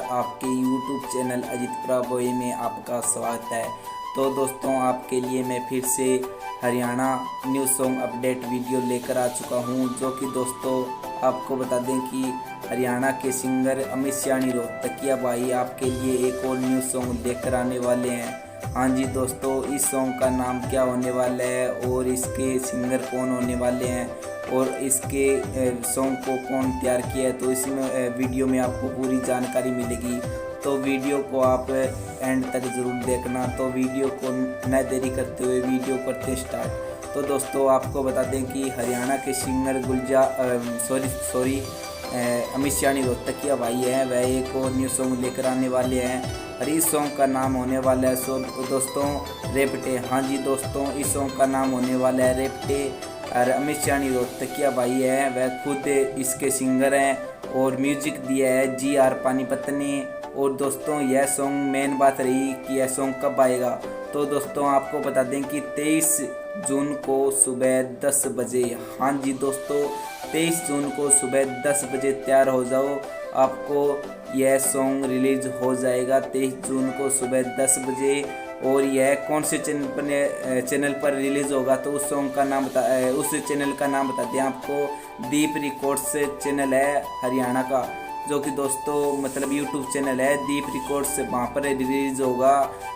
आपके YouTube channel Ajit प्रभोई में आपका स्वागत है। तो दोस्तों, आपके लिए मैं फिर से Haryana new song update video लेकर आ चुका हूं, जो कि दोस्तों आपको बता दें कि हरियाणा के सिंगर अमित सियानी रोहतकिया भाई आपके लिए एक और न्यू सॉन्ग लेकर आने वाले हैं। हाँ जी दोस्तों, इस सॉन्ग का नाम क्या होने वाला है और इसके सिंगर कौन होने वाले हैं और इसके सॉन्ग को कौन तैयार किया है, तो इसमें वीडियो में आपको पूरी जानकारी मिलेगी। तो वीडियो को आप एंड तक ज़रूर देखना। तो वीडियो को न देरी करते हुए वीडियो करते हैं स्टार्ट। तो दोस्तों, आपको बता दें कि हरियाणा के सिंगर अमित सियानी रोहतकिया भाई हैं, वह एक और न्यू सॉन्ग लेकर आने वाले हैं और इस सॉन्ग का नाम होने वाला है दोस्तों रेपटे। हाँ जी दोस्तों, इस सॉन्ग का नाम होने वाला है रेपटे और अमित सियानी रोहतकिया भाई हैं, वह खुद इसके सिंगर हैं और म्यूजिक दिया है GR पानीपत ने। और दोस्तों, यह सॉन्ग मेन बात रही कि यह सॉन्ग कब आएगा। तो दोस्तों, आपको बता दें कि 23 जून को सुबह 10 बजे, हाँ जी दोस्तों 23 जून को सुबह 10 बजे तैयार हो जाओ, आपको यह सॉन्ग रिलीज हो जाएगा 23 जून को सुबह 10 बजे। और यह कौन से चैनल पर रिलीज़ होगा, तो उस सॉन्ग का नाम उस चैनल का नाम बता दें आपको, दीप रिकॉर्ड्स चैनल है हरियाणा का, जो कि दोस्तों मतलब यूट्यूब चैनल है दीप रिकॉर्ड्स। वहाँ पर रिलीज़ होगा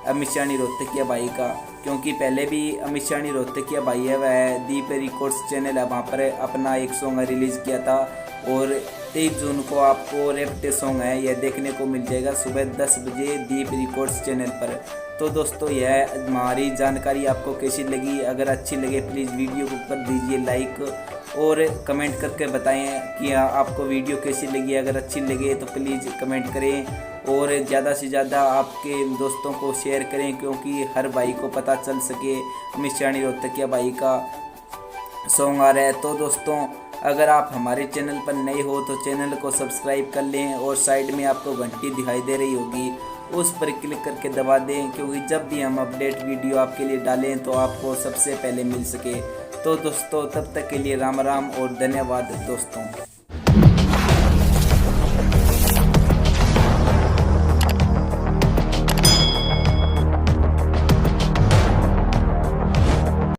अमित सियानी रोहतकिया भाई का, क्योंकि पहले भी अमित सियानी रोहतकिया भाई है, वह दीप रिकॉर्ड्स चैनल है, वहाँ पर अपना एक सॉन्ग रिलीज़ किया था। और 23 जून को आपको रेपटे सॉन्ग है यह देखने को मिल जाएगा सुबह 10 बजे दीप रिकॉर्ड्स चैनल पर। तो दोस्तों, यह हमारी जानकारी आपको कैसी लगी? अगर अच्छी लगे प्लीज़ वीडियो को कर दीजिए लाइक और कमेंट करके बताएं कि आपको वीडियो कैसी लगी। अगर अच्छी लगे तो प्लीज़ कमेंट करें और ज़्यादा से ज़्यादा आपके दोस्तों को शेयर करें, क्योंकि हर भाई को पता चल सके अमित सियानी रोहतकिया भाई का सॉन्ग आ रहा है। तो दोस्तों, अगर आप हमारे चैनल पर नए हो तो चैनल को सब्सक्राइब कर लें और साइड में आपको घंटी दिखाई दे रही होगी, उस पर क्लिक करके दबा दें, क्योंकि जब भी हम अपडेट वीडियो आपके लिए डालें तो आपको सबसे पहले मिल सके। तो दोस्तों, तब तक के लिए राम राम और धन्यवाद दोस्तों।